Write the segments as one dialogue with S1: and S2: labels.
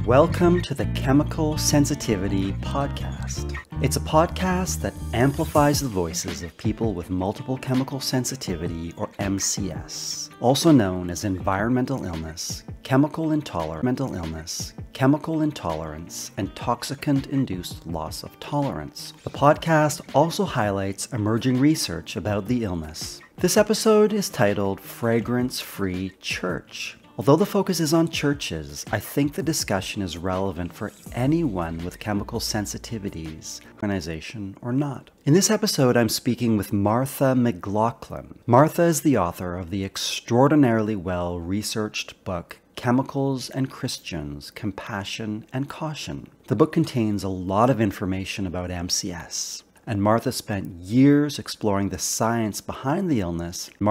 S1: Welcome to the Chemical Sensitivity Podcast. It's a podcast that amplifies the voices of people with multiple chemical sensitivity, or MCS, also known as environmental illness, chemical intolerance, and toxicant-induced loss of tolerance. The podcast also highlights emerging research about the illness. This episode is titled Fragrance-Free Church. Although the focus is on churches, I think the discussion is relevant for anyone with chemical sensitivities, organization or not. In this episode, I'm speaking with Martha McLaughlin. Martha is the author of the extraordinarily well-researched book, Chemicals and Christians, Compassion and Caution. The book contains a lot of information about MCS. And Martha spent years exploring the science behind the illness. And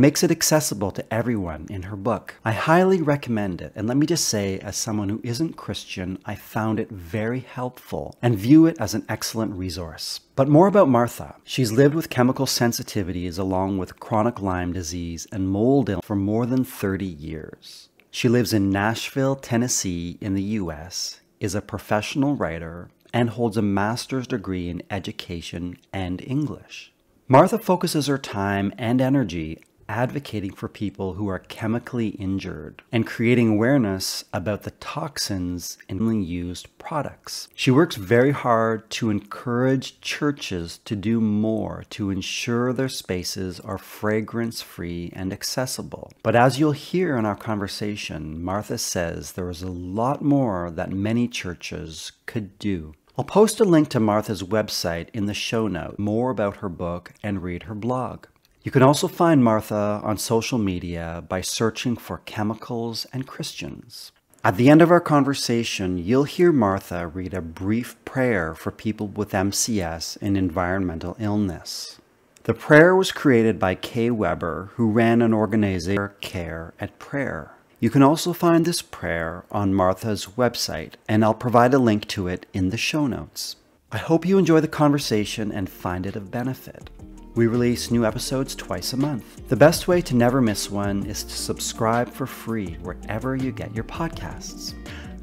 S1: makes it accessible to everyone in her book. I highly recommend it. And let me just say, as someone who isn't Christian, I found it very helpful and view it as an excellent resource. But more about Martha. She's lived with chemical sensitivities along with chronic Lyme disease and mold illness for more than 30 years. She lives in Nashville, Tennessee in the U.S., is a professional writer, and holds a master's degree in education and English. Martha focuses her time and energy advocating for people who are chemically injured and creating awareness about the toxins in used products. She works very hard to encourage churches to do more to ensure their spaces are fragrance-free and accessible. But as you'll hear in our conversation, Martha says there is a lot more that many churches could do. I'll post a link to Martha's website in the show notes, more about her book, and read her blog. You can also find Martha on social media by searching for Chemicals and Christians. At the end of our conversation, you'll hear Martha read a brief prayer for people with MCS and environmental illness. The prayer was created by Kay Weber, who ran an organization, Care at Prayer. You can also find this prayer on Martha's website, and I'll provide a link to it in the show notes. I hope you enjoy the conversation and find it of benefit. We release new episodes twice a month. The best way to never miss one is to subscribe for free wherever you get your podcasts.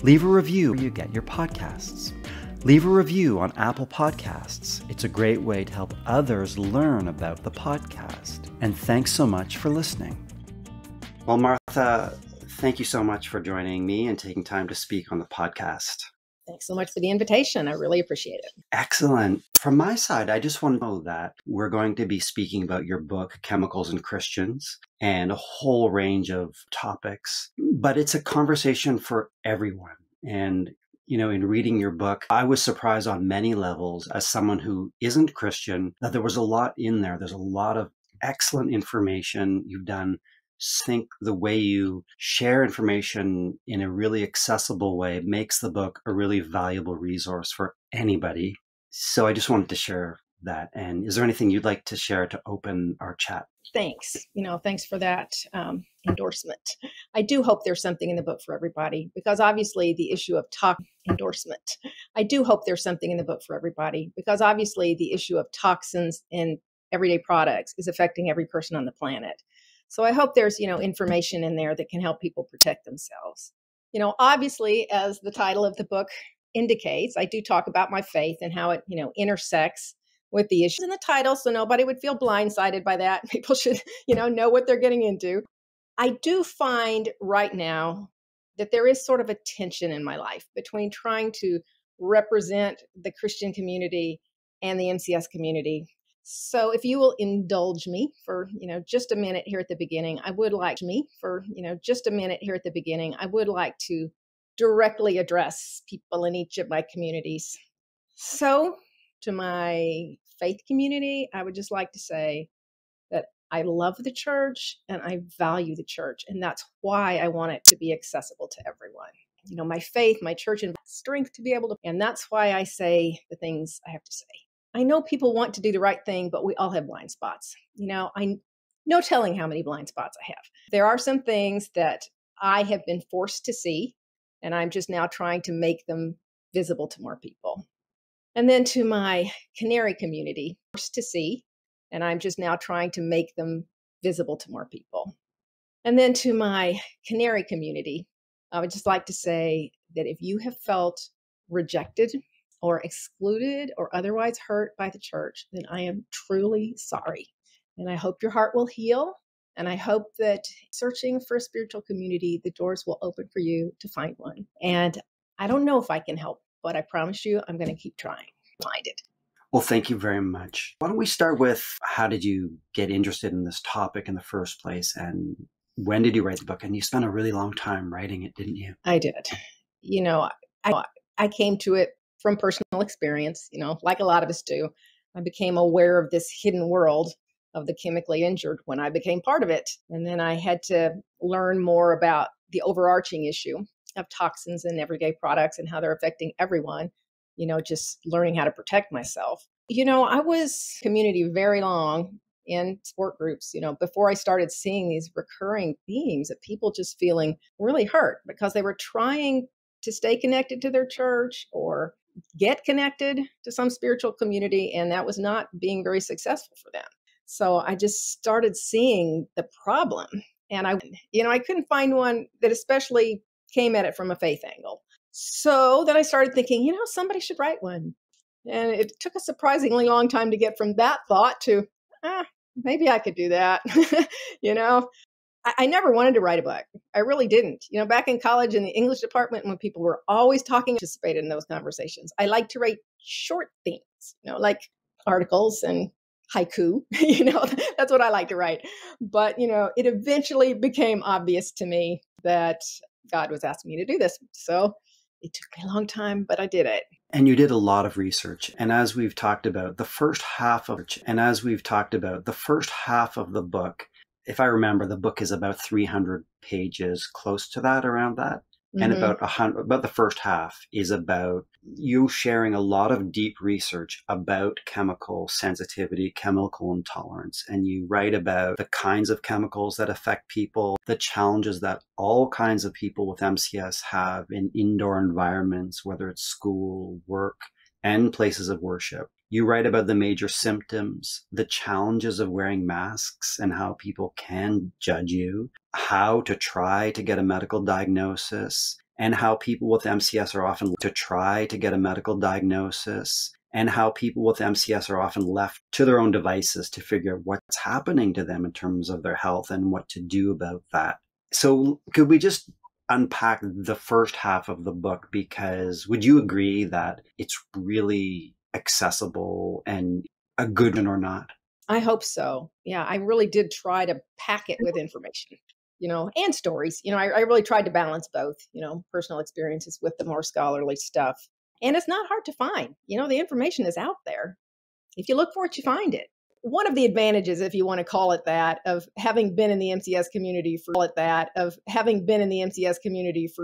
S1: Leave a review where you get your podcasts. Leave a review on Apple Podcasts. It's a great way to help others learn about the podcast. And thanks so much for listening. Well, Martha, thank you so much for joining me and taking time to speak on the podcast.
S2: Thanks so much for the invitation. I really appreciate it.
S1: Excellent. From my side, I just want to know that we're going to be speaking about your book, Chemicals and Christians, and a whole range of topics. But it's a conversation for everyone. And, in reading your book, I was surprised on many levels as someone who isn't Christian, that there was a lot in there. There's a lot of excellent information you've done. Think the way you share information in a really accessible way makes the book a really valuable resource for anybody. So I just wanted to share that. And is there anything you'd like to share to open our chat?
S2: Thanks. Thanks for that endorsement. I do hope there's something in the book for everybody, because obviously the issue of toxins in everyday products is affecting every person on the planet. So I hope there's, information in there that can help people protect themselves. Obviously, as the title of the book indicates, I do talk about my faith and how it, intersects with the issues in the title, so nobody would feel blindsided by that. People should, know what they're getting into. I do find right now that there is sort of a tension in my life between trying to represent the Christian community and the MCS community. So if you will indulge me for, just a minute here at the beginning, I would like to directly address people in each of my communities. So to my faith community, I would just like to say that I love the church and I value the church. And that's why I want it to be accessible to everyone. My faith, my church, and strength to be able to, and that's why I say the things I have to say. I know people want to do the right thing, but we all have blind spots. No telling how many blind spots I have. There are some things that I have been forced to see, and I'm just now trying to make them visible to more people. And then to my canary community, first to see, and I'm just now trying to make them visible to more people. And then to my canary community, I would just like to say that if you have felt rejected or excluded or otherwise hurt by the church, then I am truly sorry. And I hope your heart will heal. And I hope that searching for a spiritual community, the doors will open for you to find one. And I don't know if I can help, but I promise you I'm going to keep trying to find it.
S1: Well, thank you very much. Why don't we start with, how did you get interested in this topic in the first place? And when did you write the book? And you spent a really long time writing it, didn't you?
S2: I did. You know, I came to it from personal experience, like a lot of us do. I became aware of this hidden world of the chemically injured when I became part of it. And then I had to learn more about the overarching issue of toxins in everyday products and how they're affecting everyone, just learning how to protect myself. I was community very long in sport groups, before I started seeing these recurring themes of people just feeling really hurt because they were trying to stay connected to their church or get connected to some spiritual community, and that was not being very successful for them. So I just started seeing the problem, and I couldn't find one that especially came at it from a faith angle. So then I started thinking, somebody should write one. And it took a surprisingly long time to get from that thought to, maybe I could do that. I never wanted to write a book. I really didn't. Back in college in the English department, when people were always talking, I participated in those conversations. I like to write short themes, like articles and haiku. That's what I like to write. But, it eventually became obvious to me that God was asking me to do this. So it took me a long time, but I did it.
S1: And you did a lot of research. And as we've talked about, the first half of the book, if I remember, the book is about 300 pages, close to that, around that. And about the first half is about you sharing a lot of deep research about chemical sensitivity, chemical intolerance. And you write about the kinds of chemicals that affect people, the challenges that all kinds of people with MCS have in indoor environments, whether it's school, work, and places of worship. You write about the major symptoms, the challenges of wearing masks and how people can judge you, how to try to get a medical diagnosis, and how people with MCS are often left to their own devices to figure out what's happening to them in terms of their health and what to do about that. So could we just unpack the first half of the book? Because would you agree that it's really accessible and a good one or not?
S2: I hope so. Yeah, I really did try to pack it with information, and stories. I really tried to balance both, personal experiences with the more scholarly stuff. And it's not hard to find. The information is out there. If you look for it, you find it. One of the advantages, if you want to call it that, of having been in the MCS community for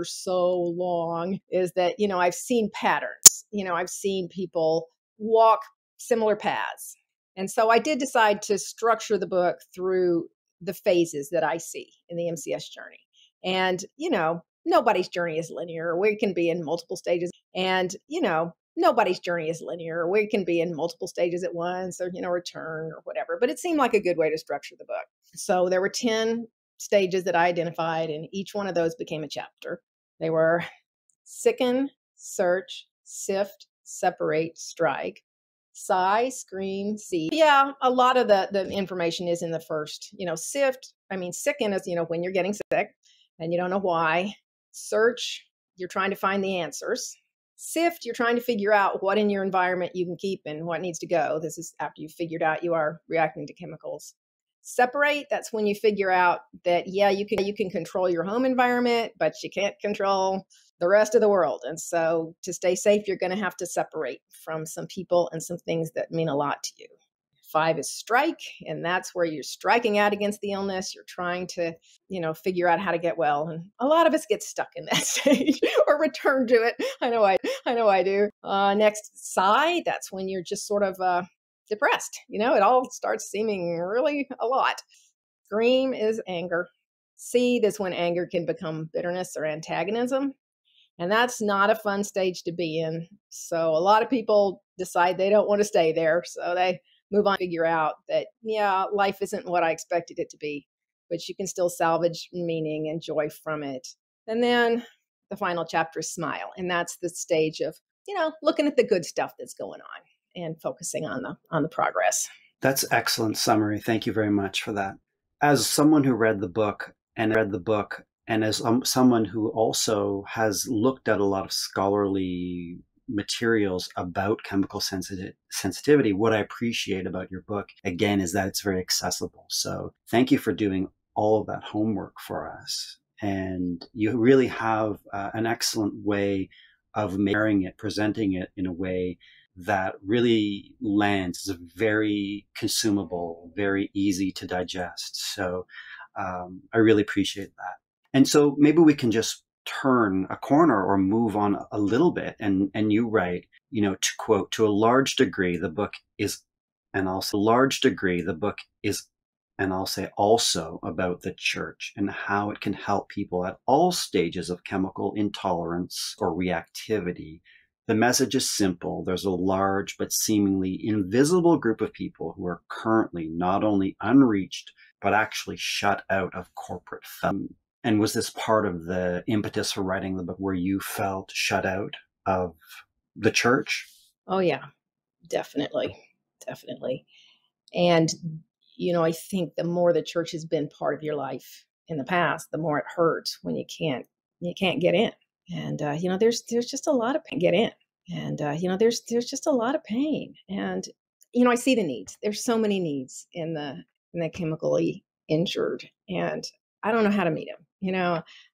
S2: so long is that, I've seen patterns. I've seen people walk similar paths. And so I did decide to structure the book through the phases that I see in the MCS journey. And, nobody's journey is linear. We can be in multiple stages. And, nobody's journey is linear. We can be in multiple stages at once or, return or whatever. But it seemed like a good way to structure the book. So there were 10 stages that I identified, and each one of those became a chapter. They were sicken, search, sift, separate, strike, sigh, scream, see. Yeah, a lot of the information is in the first. Sicken is, when you're getting sick and you don't know why. Search, you're trying to find the answers. Sift, you're trying to figure out what in your environment you can keep and what needs to go. This is after you've figured out you are reacting to chemicals. Separate, that's when you figure out that, you can control your home environment, but you can't control the rest of the world. And so to stay safe, you're going to have to separate from some people and some things that mean a lot to you. 5 is strike, and that's where you're striking out against the illness. You're trying to, figure out how to get well. And a lot of us get stuck in that stage or return to it. I know I do. Next, sigh. That's when you're just sort of depressed. It all starts seeming really a lot. Scream is anger. See, that's when anger can become bitterness or antagonism. And that's not a fun stage to be in. So a lot of people decide they don't want to stay there. So they move on, figure out that, yeah, life isn't what I expected it to be, but you can still salvage meaning and joy from it. And then the final chapter is smile. And that's the stage of, looking at the good stuff that's going on and focusing on the progress.
S1: That's excellent summary. Thank you very much for that. As someone who read the book, and as someone who also has looked at a lot of scholarly materials about chemical sensitivity, what I appreciate about your book, again, is that it's very accessible. So thank you for doing all of that homework for us. And you really have an excellent way of presenting it in a way that really lands. It's very consumable, very easy to digest. So I really appreciate that. And so maybe we can just turn a corner or move on a little bit. And you write, to quote, to a large degree, the book is, and I'll say also about the church and how it can help people at all stages of chemical intolerance or reactivity. The message is simple. There's a large but seemingly invisible group of people who are currently not only unreached, but actually shut out of corporate fun. And was this part of the impetus for writing the book, where you felt shut out of the church?
S2: Oh, yeah, definitely. Definitely. And, I think the more the church has been part of your life in the past, the more it hurts when you can't get in. And, there's just a lot of pain get in. And, there's just a lot of pain. And, I see the needs. There's so many needs in the chemically injured. And I don't know how to meet them.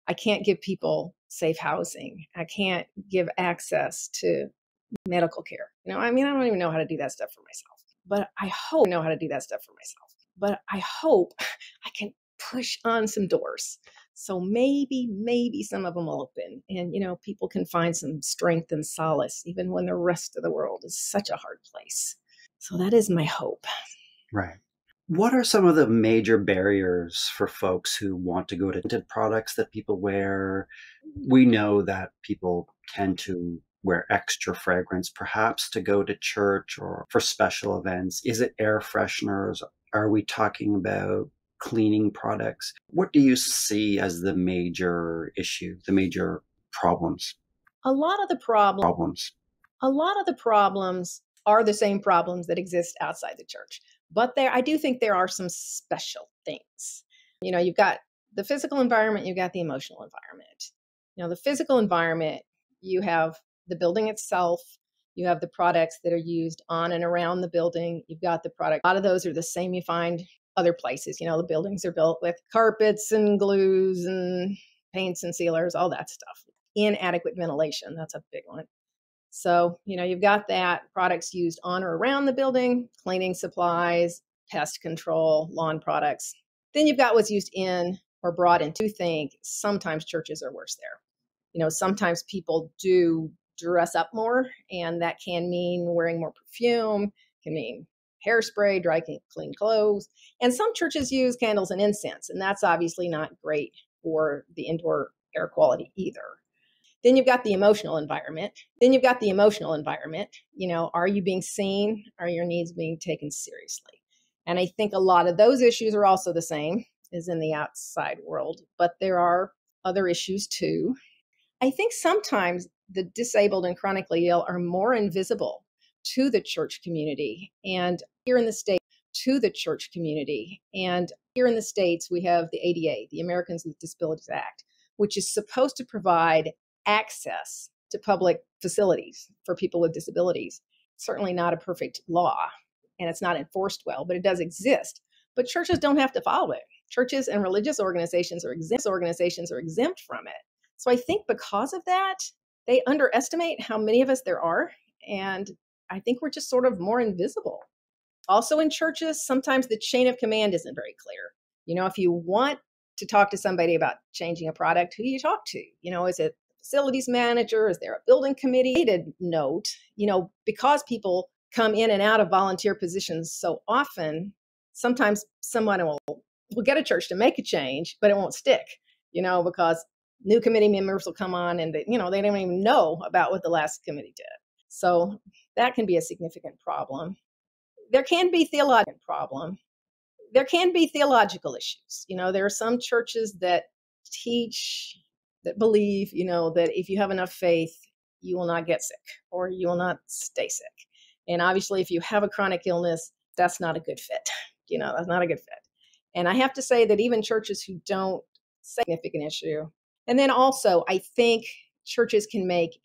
S2: I can't give people safe housing. I can't give access to medical care. I don't even know how to do that stuff for myself. But I hope I can push on some doors. So maybe some of them will open, and, people can find some strength and solace, even when the rest of the world is such a hard place. So that is my hope.
S1: Right. What are some of the major barriers for folks who want to go to tinted products that people wear? We know that people tend to wear extra fragrance, perhaps to go to church or for special events. Is it air fresheners? Are we talking about cleaning products? What do you see as the major issue, the major problems?
S2: A lot of the problems are the same problems that exist outside the church. But I do think there are some special things. You've got the physical environment, you've got the emotional environment. The physical environment, you have the building itself, you have the products that are used on and around the building, you've got the product. A lot of those are the same you find other places. The buildings are built with carpets and glues and paints and sealers, all that stuff. Inadequate ventilation, that's a big one. So, you've got that, products used on or around the building, cleaning supplies, pest control, lawn products. Then you've got what's used in or brought in. To think sometimes churches are worse there. Sometimes people do dress up more, and that can mean wearing more perfume, can mean hairspray, dry clean clothes. And some churches use candles and incense, and that's obviously not great for the indoor air quality either. Then you've got the emotional environment. Are you being seen? Are your needs being taken seriously? And I think a lot of those issues are also the same as in the outside world, but there are other issues too. I think sometimes the disabled and chronically ill are more invisible to the church community. And here in the States, we have the ADA, the Americans with Disabilities Act, which is supposed to provide access to public facilities for people with disabilities. Certainly not a perfect law, and it's not enforced well, but it does exist. But churches don't have to follow it. Churches and religious organizations are exempt from it. So I think because of that, they underestimate how many of us there are, and I think we're just sort of more invisible. Also in churches, sometimes the chain of command isn't very clear. If you want to talk to somebody about changing a product, who do you talk to? Is it facilities manager? Is there a building committee? To note, because people come in and out of volunteer positions so often, sometimes someone will get a church to make a change, but it won't stick, because new committee members will come on and they don't even know about what the last committee did. So that can be a significant problem. There can be theological issues. There are some churches that teach, that believe, that if you have enough faith, you will not get sick or you will not stay sick. And obviously, if you have a chronic illness, that's not a good fit. That's not a good fit. And I have to say that even churches who don't say significant issue. And then also, I think churches can make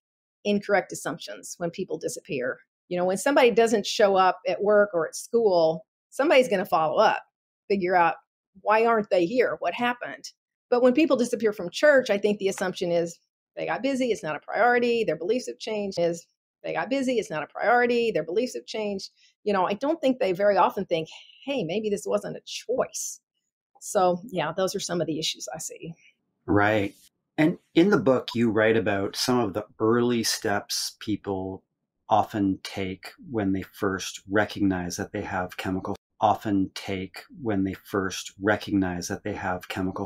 S2: incorrect assumptions when people disappear. When somebody doesn't show up at work or at school, somebody's going to follow up, figure out, why aren't they here? What happened? But when people disappear from church, I think the assumption is they got busy. It's not a priority. Their beliefs have changed. They got busy. It's not a priority. Their beliefs have changed. I don't think they very often think, hey, maybe this wasn't a choice. So yeah, those are some of the issues I see.
S1: Right. And in the book, you write about some of the early steps people often take when they first recognize that they have chemical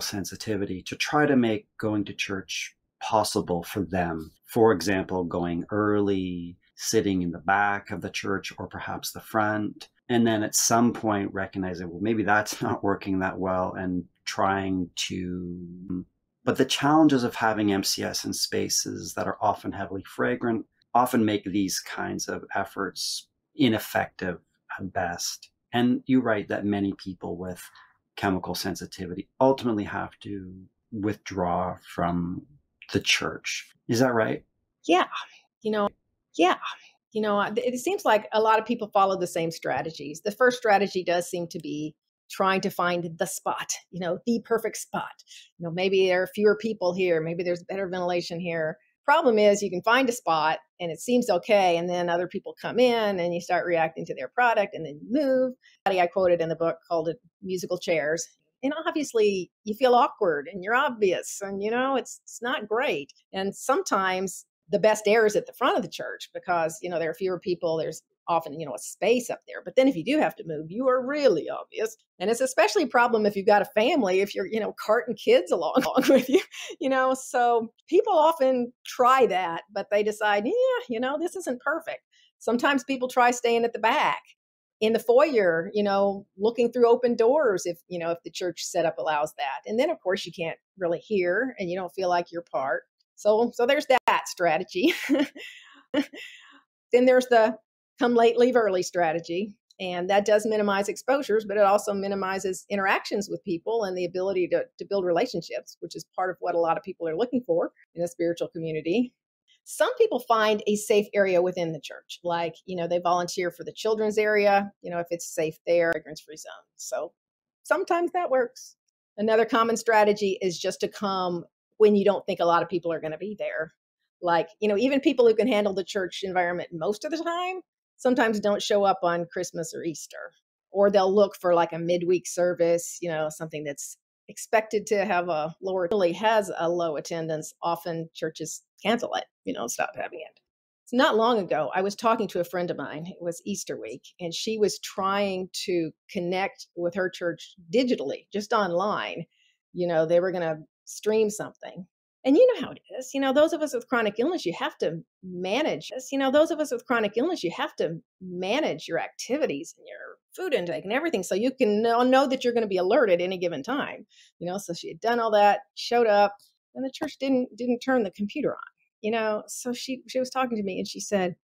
S1: sensitivity to try to make going to church possible for them. For example, going early, sitting in the back of the church or perhaps the front, and then at some point recognizing, well, maybe that's not working that well and trying to... But the challenges of having MCS in spaces that are often heavily fragrant often make these kinds of efforts ineffective at best. And you write that many people with chemical sensitivity ultimately have to withdraw from the church. Is that right?
S2: Yeah. It seems like a lot of people follow the same strategies. The first strategy does seem to be trying to find the spot, the perfect spot. Maybe there are fewer people here. Maybe there's better ventilation here. Problem is you can find a spot and it seems okay. And then other people come in and you start reacting to their product and then you move. I quoted in the book called it musical chairs. And obviously you feel awkward and you're obvious and, it's not great. And sometimes the best air is at the front of the church because, there are fewer people. There's often, a space up there. But then if you do have to move, you are really obvious. And it's especially a problem if you've got a family, if you're, carting kids along with you, so people often try that, but they decide, this isn't perfect. Sometimes people try staying at the back in the foyer, looking through open doors if the church setup allows that. And then of course you can't really hear and you don't feel like you're part. So there's that strategy. Then there's the come late, leave early strategy. And that does minimize exposures, but it also minimizes interactions with people and the ability to build relationships, which is part of what a lot of people are looking for in a spiritual community. Some people find a safe area within the church, like, they volunteer for the children's area, if it's safe there, fragrance-free zone. So sometimes that works. Another common strategy is just to come when you don't think a lot of people are going to be there. Like, even people who can handle the church environment most of the time sometimes don't show up on Christmas or Easter, or they'll look for like a midweek service, something that's expected to have a lower, really has a low attendance. Often churches cancel it, stop having it. It's not long ago, I was talking to a friend of mine. It was Easter week, and she was trying to connect with her church digitally, just online. They were going to stream something. And you know how it is. Those of us with chronic illness, you have to manage this. Those of us with chronic illness, you have to manage your activities and your food intake and everything so you can know that you're going to be alert at any given time. So she had done all that, showed up, and the church didn't turn the computer on. So she was talking to me and she said,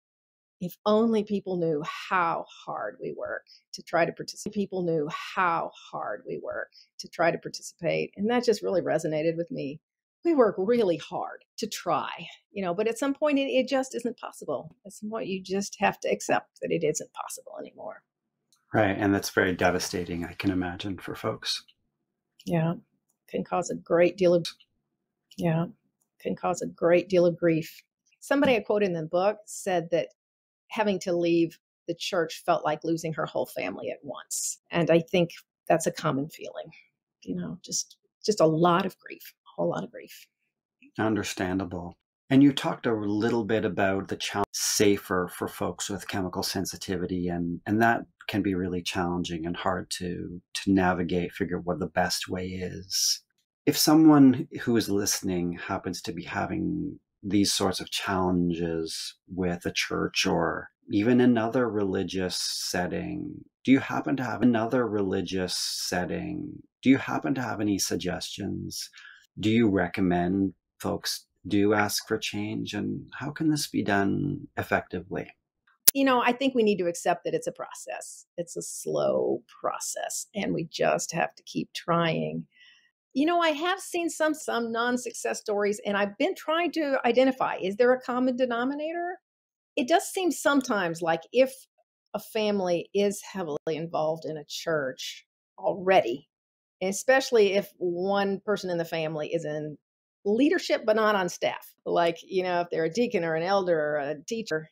S2: if only people knew how hard we work to try to participate. People knew how hard we work to try to participate. And that just really resonated with me. We work really hard to try, but at some point it just isn't possible. At some point you just have to accept that it isn't possible anymore.
S1: Right. And that's very devastating, I can imagine, for folks.
S2: Yeah. Can cause a great deal of grief. Somebody I quoted in the book said that having to leave the church felt like losing her whole family at once. And I think that's a common feeling, just a lot of grief. Whole lot of grief.
S1: Understandable. And you talked a little bit about the challenge safer for folks with chemical sensitivity, and that can be really challenging and hard to navigate, figure what the best way is. If someone who is listening happens to be having these sorts of challenges with a church or even another religious setting, do you happen to have any suggestions? Do you recommend folks do ask for change? And how can this be done effectively?
S2: I think we need to accept that it's a process. It's a slow process, and we just have to keep trying. I have seen some non-success stories, and I've been trying to identify, is there a common denominator? It does seem sometimes like if a family is heavily involved in a church already, especially if one person in the family is in leadership but not on staff, like, if they're a deacon or an elder or a teacher,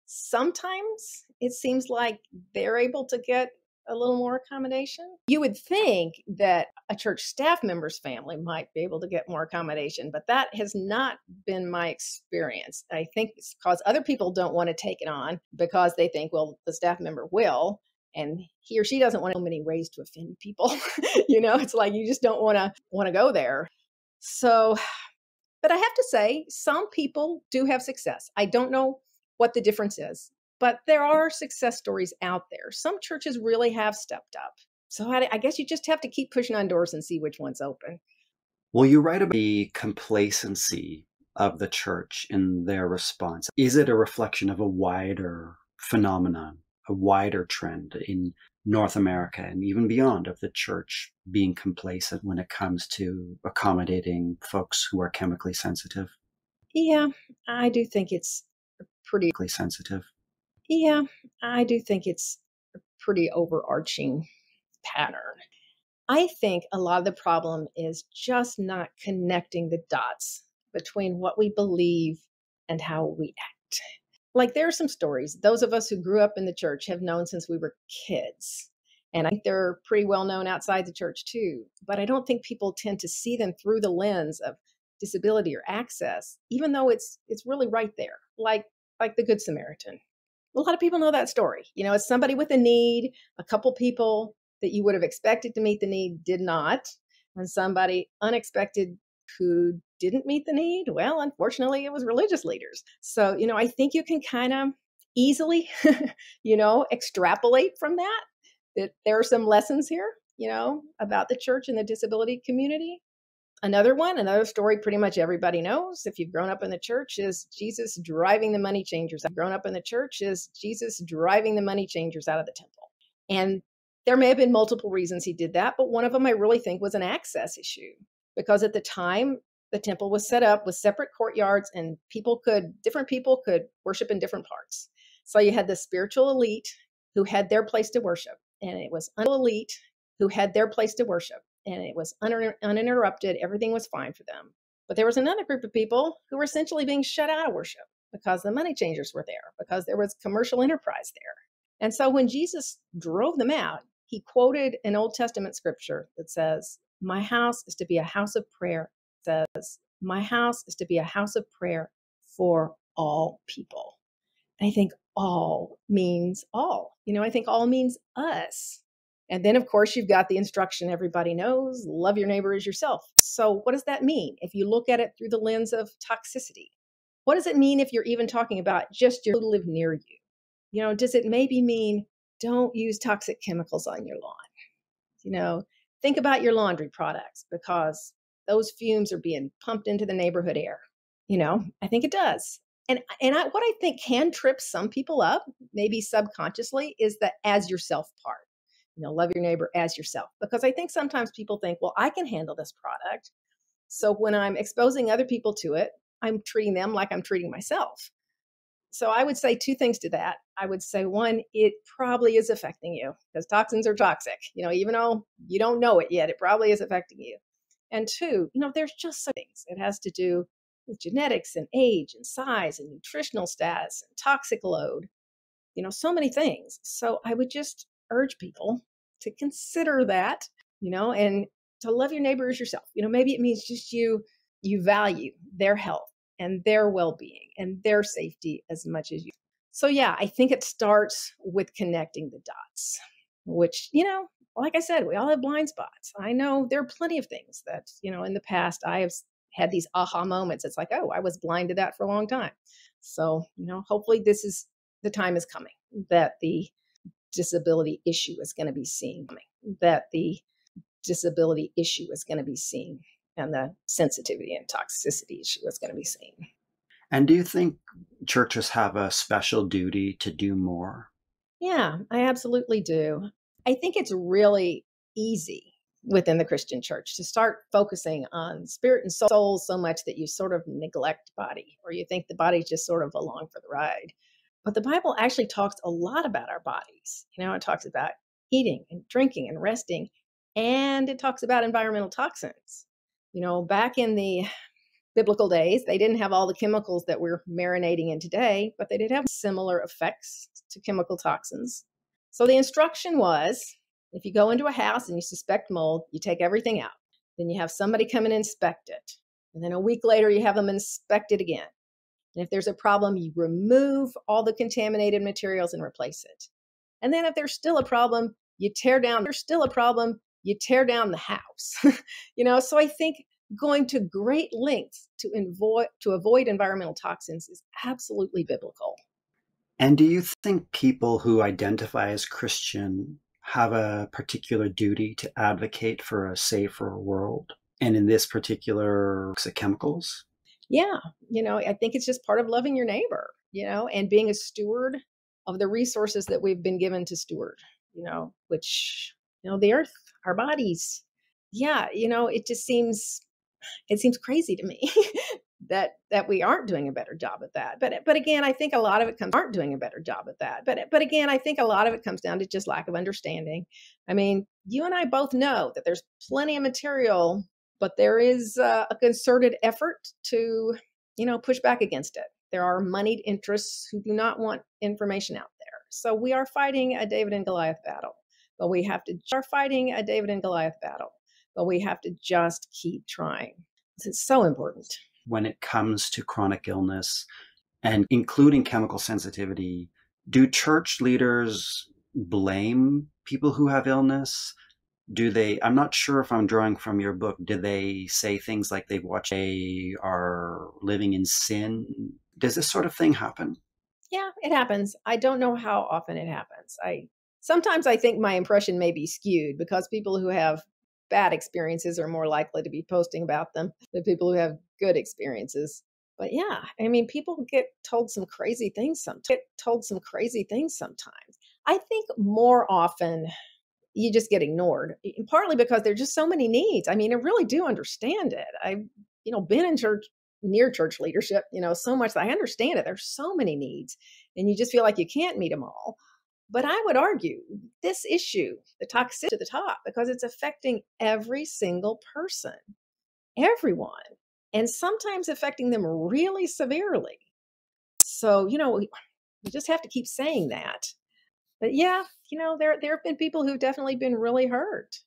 S2: sometimes it seems like they're able to get a little more accommodation. You would think that a church staff member's family might be able to get more accommodation, but that has not been my experience. I think it's because other people don't want to take it on because they think, well, the staff member will, and he or she doesn't want so many ways to offend people. It's like you just don't want to go there. So, but I have to say, some people do have success. I don't know what the difference is, but there are success stories out there. Some churches really have stepped up. So I guess you just have to keep pushing on doors and see which one's open.
S1: Well, you write about the complacency of the church in their response. Is it a reflection of a wider phenomenon, a wider trend in North America and even beyond, of the church being complacent when it comes to accommodating folks who are chemically sensitive?
S2: Yeah, I do think it's pretty
S1: Sensitive.
S2: Yeah, I do think it's a pretty overarching pattern. I think a lot of the problem is just not connecting the dots between what we believe and how we act. Like, there are some stories those of us who grew up in the church have known since we were kids. And I think they're pretty well known outside the church too. But I don't think people tend to see them through the lens of disability or access, even though it's really right there, like the Good Samaritan. A lot of people know that story. It's somebody with a need, a couple people that you would have expected to meet the need did not, and somebody unexpected who didn't meet the need. Well, unfortunately, it was religious leaders. So, I think you can kind of easily, extrapolate from that there are some lessons here, about the church and the disability community. Another story pretty much everybody knows if you've grown up in the church is Jesus driving the money changers. Grown up in the church is Jesus driving the money changers out of the temple. And there may have been multiple reasons he did that, but one of them I really think was an access issue. Because at the time, the temple was set up with separate courtyards and different people could worship in different parts. So you had the spiritual elite who had their place to worship, and it was elite who had their place to worship. And it was uninterrupted. Everything was fine for them. But there was another group of people who were essentially being shut out of worship because the money changers were there, because there was commercial enterprise there. And so when Jesus drove them out, he quoted an Old Testament scripture that says, "My house is to be a house of prayer." It says, "My house is to be a house of prayer for all people." And I think all means all. I think all means us. And then, of course, you've got the instruction everybody knows, love your neighbor as yourself. So what does that mean if you look at it through the lens of toxicity? What does it mean if you're even talking about just your who live near you? Does it maybe mean don't use toxic chemicals on your lawn? Think about your laundry products because those fumes are being pumped into the neighborhood air. I think it does. What I think can trip some people up, maybe subconsciously, is the as yourself part. Love your neighbor as yourself. Because I think sometimes people think, well, I can handle this product. So when I'm exposing other people to it, I'm treating them like I'm treating myself. So I would say two things to that. I would say, one, it probably is affecting you because toxins are toxic. Even though you don't know it yet, it probably is affecting you. And two, there's just some things. It has to do with genetics and age and size and nutritional status and toxic load, so many things. So I would just urge people to consider that, and to love your neighbor as yourself. Maybe it means just you value their health and their well-being and their safety as much as you. So yeah, I think it starts with connecting the dots, which, like I said, we all have blind spots. I know there are plenty of things that, in the past I have had these aha moments. It's like, oh, I was blind to that for a long time. So, hopefully the time is coming that the disability issue is going to be seen, that the disability issue is going to be seen, and the sensitivity and toxicity issue is going to be seen.
S1: And do you think churches have a special duty to do more?
S2: Yeah, I absolutely do. I think it's really easy within the Christian church to start focusing on spirit and soul so much that you sort of neglect body, or you think the body's just sort of along for the ride. But the Bible actually talks a lot about our bodies. It talks about eating and drinking and resting, and it talks about environmental toxins. Back in the biblical days, they didn't have all the chemicals that we're marinating in today, but they did have similar effects to chemical toxins. So the instruction was, if you go into a house and you suspect mold, you take everything out. Then you have somebody come and inspect it. And then a week later, you have them inspect it again. And if there's a problem, you remove all the contaminated materials and replace it. And then if there's still a problem, you tear down the house. So I think going to great lengths to avoid environmental toxins is absolutely biblical.
S1: And do you think people who identify as Christian have a particular duty to advocate for a safer world? And in this particular, chemicals?
S2: Yeah. I think it's just part of loving your neighbor, and being a steward of the resources that we've been given to steward, which, the earth, our bodies. Yeah. It seems crazy to me that we aren't doing a better job at that. But again, I think a lot of it comes down to just lack of understanding. I mean, you and I both know that there's plenty of material, but there is a concerted effort to, push back against it. There are moneyed interests who do not want information out there. So we are fighting a David and Goliath battle, but we have to just keep trying. It's so important.
S1: When it comes to chronic illness and including chemical sensitivity, do church leaders blame people who have illness? I'm not sure if I'm drawing from your book, do they say things like they are living in sin? Does this sort of thing happen?
S2: Yeah, it happens. I don't know how often it happens. Sometimes I think my impression may be skewed because people who have bad experiences are more likely to be posting about them than people who have good experiences. But yeah, I mean, people get told some crazy things sometimes. I think more often you just get ignored, partly because there's just so many needs. I mean, I really do understand it. I've, been in church, near church leadership, so much that I understand it. There's so many needs and you just feel like you can't meet them all. But I would argue this issue, the toxicity to the top, because it's affecting every single person, everyone, and sometimes affecting them really severely. So, we just have to keep saying that. But yeah, there have been people who've definitely been really hurt,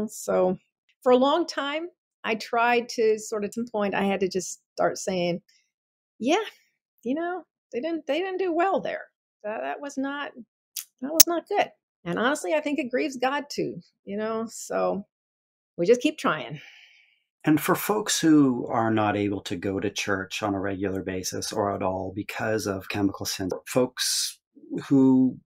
S2: So for a long time, I tried to at some point, I had to just start saying, yeah, they didn't do well there. That was not good. And honestly, I think it grieves God too, so we just keep trying.
S1: And for folks who are not able to go to church on a regular basis or at all because of chemical sensitivity, folks who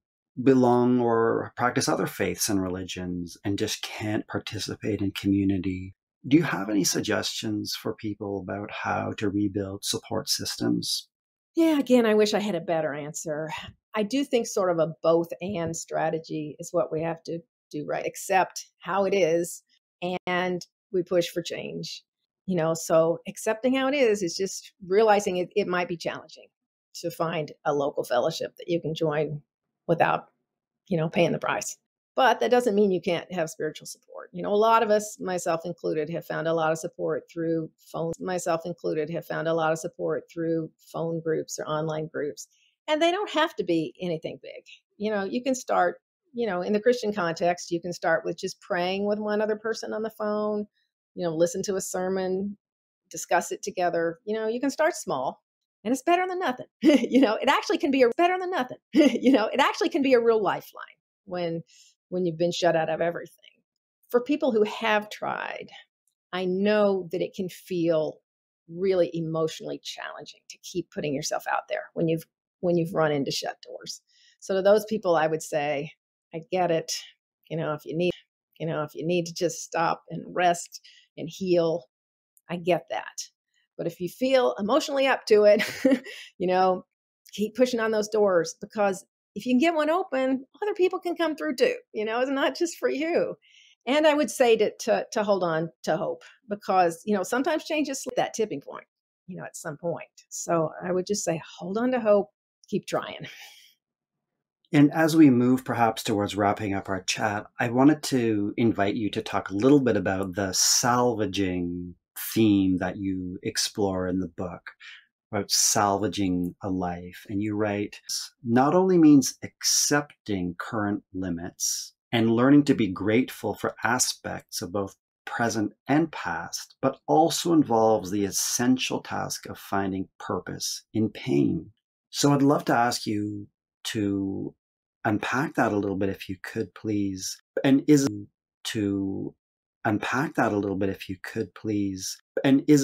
S1: belong or practice other faiths and religions and just can't participate in community, do you have any suggestions for people about how to rebuild support systems?
S2: Yeah, again, I wish I had a better answer. I do think sort of a both and strategy is what we have to do, right? Accept how it is and we push for change. So accepting how it is just realizing it might be challenging to find a local fellowship that you can join without, paying the price. But that doesn't mean you can't have spiritual support. A lot of us, myself included, have found a lot of support through phone groups or online groups. And they don't have to be anything big. You can start, in the Christian context, you can start with just praying with one other person on the phone, listen to a sermon, discuss it together. You can start small. And it's better than nothing. It actually can be better than nothing. It actually can be a real lifeline when when you've been shut out of everything. For people who have tried, I know that it can feel really emotionally challenging to keep putting yourself out there when you've run into shut doors. So to those people, I would say, I get it. If you need to just stop and rest and heal, I get that. But if you feel emotionally up to it, keep pushing on those doors, because if you can get one open, other people can come through too. It's not just for you. And I would say to hold on to hope, because, sometimes change is that tipping point, at some point. So I would just say, hold on to hope, keep trying.
S1: And as we move perhaps towards wrapping up our chat, I wanted to invite you to talk a little bit about the salvaging theme that you explore in the book, about salvaging a life. And you write, not only means accepting current limits and learning to be grateful for aspects of both present and past, but also involves the essential task of finding purpose in pain. So I'd love to ask you to unpack that a little bit, if you could, please. And is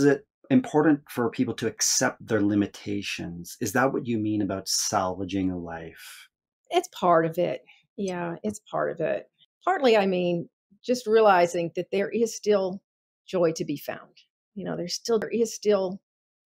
S1: it important for people to accept their limitations? Is that what you mean about salvaging a life?
S2: It's part of it. Yeah, it's part of it. Partly, I mean, just realizing that there is still joy to be found. There is still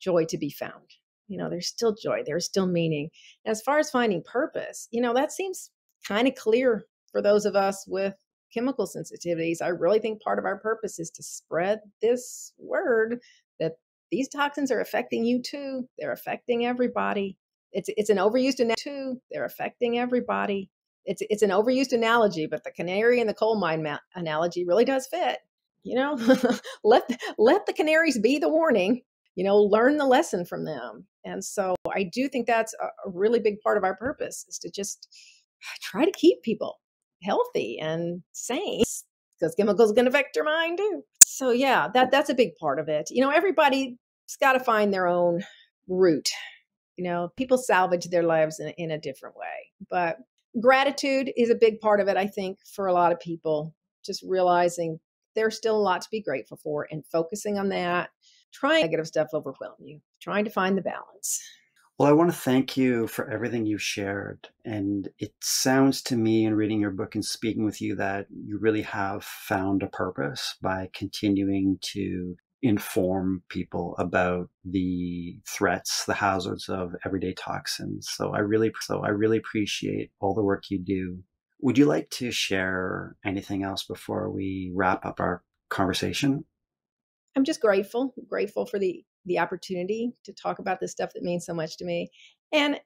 S2: joy to be found. There's still joy. There's still meaning. As far as finding purpose, that seems kind of clear for those of us with chemical sensitivities. I really think part of our purpose is to spread this word that these toxins are affecting you too. They're affecting everybody. It's an overused analogy too. They're affecting everybody. It's an overused analogy, but the canary in the coal mine analogy really does fit. Let the canaries be the warning. Learn the lesson from them. And so I do think that's a really big part of our purpose, is to just try to keep people healthy and sane, because chemicals can affect your mind too. So yeah, that's a big part of it. Everybody's got to find their own route. People salvage their lives in a different way, but gratitude is a big part of it, I think, for a lot of people. Just realizing there's still a lot to be grateful for and focusing on that. Trying negative stuff overwhelm you, trying to find the balance.
S1: Well, I want to thank you for everything you've shared. And it sounds to me, in reading your book and speaking with you, that you really have found a purpose by continuing to inform people about the threats, the hazards of everyday toxins. So I really appreciate all the work you do. Would you like to share anything else before we wrap up our conversation?
S2: I'm just grateful for the opportunity to talk about this stuff that means so much to me. And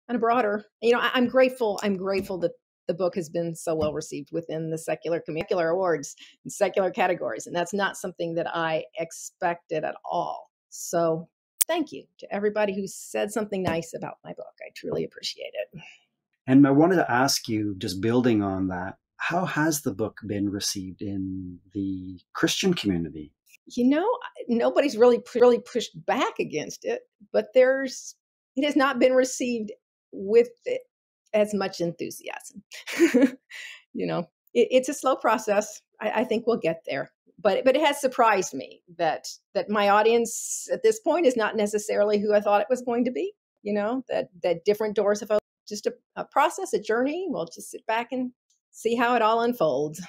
S2: on a broader, I'm grateful that the book has been so well received within the secular awards and secular categories. And that's not something that I expected at all. So thank you to everybody who said something nice about my book. I truly appreciate it.
S1: And I wanted to ask you, just building on that, how has the book been received in the Christian community?
S2: Nobody's really pushed back against it, but it has not been received with as much enthusiasm. It's a slow process. I think we'll get there, but it has surprised me that my audience at this point is not necessarily who I thought it was going to be. That different doors have opened. Just a process, a journey. We'll just sit back and see how it all unfolds.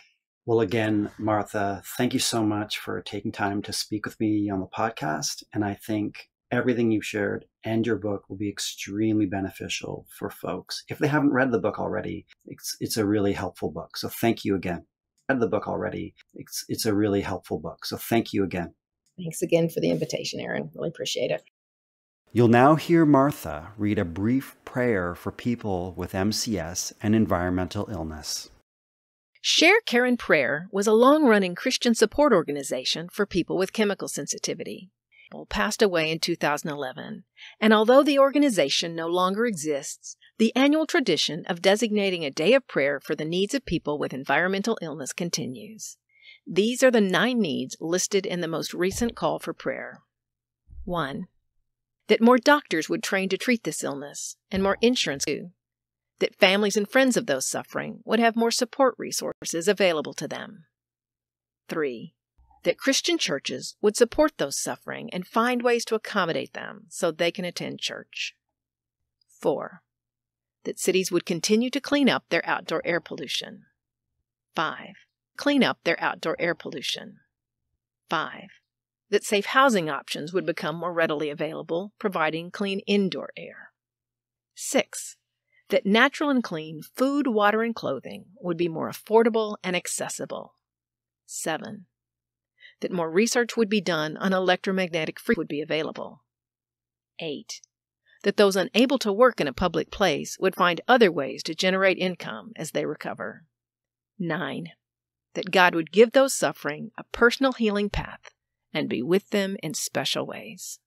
S1: Well, again, Martha, thank you so much for taking time to speak with me on the podcast. And I think everything you've shared and your book will be extremely beneficial for folks. If they haven't read the book already, it's a really helpful book. So thank you again. It's a really helpful book. So thank you again.
S2: Thanks again for the invitation, Aaron. Really appreciate it.
S1: You'll now hear Martha read a brief prayer for people with MCS and environmental illness.
S3: Share Care and Prayer was a long-running Christian support organization for people with chemical sensitivity. Passed away in 2011, and although the organization no longer exists, the annual tradition of designating a day of prayer for the needs of people with environmental illness continues. These are the 9 needs listed in the most recent call for prayer. 1. That more doctors would train to treat this illness, and more insurance too. that families and friends of those suffering would have more support resources available to them. 3. That Christian churches would support those suffering and find ways to accommodate them so they can attend church. 4. That cities would continue to clean up their outdoor air pollution. 5. Clean up their outdoor air pollution. 5. That safe housing options would become more readily available, providing clean indoor air. 6. That natural and clean food, water, and clothing would be more affordable and accessible. 7. That more research would be done on electromagnetic frequency would be available. 8. That those unable to work in a public place would find other ways to generate income as they recover. 9. That God would give those suffering a personal healing path and be with them in special ways.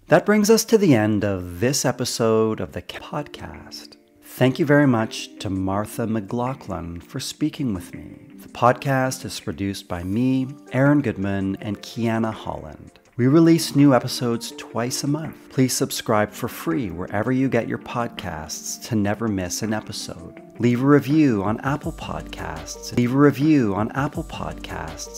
S1: That brings us to the end of this episode of the podcast. Thank you very much to Martha McLaughlin for speaking with me. The podcast is produced by me, Aaron Goodman, and Kiana Holland. We release new episodes twice a month. Please subscribe for free wherever you get your podcasts to never miss an episode. Leave a review on Apple Podcasts.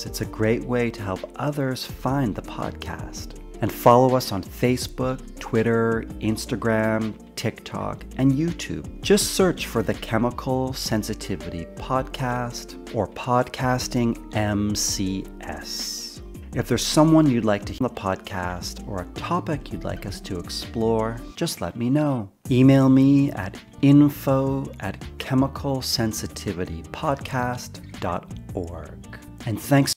S1: It's a great way to help others find the podcast. And follow us on Facebook, Twitter, Instagram, TikTok, and YouTube. Just search for the Chemical Sensitivity Podcast or Podcasting MCS. If there's someone you'd like to hear on the podcast or a topic you'd like us to explore, just let me know. Email me at info@chemicalsensitivitypodcast.org. And thanks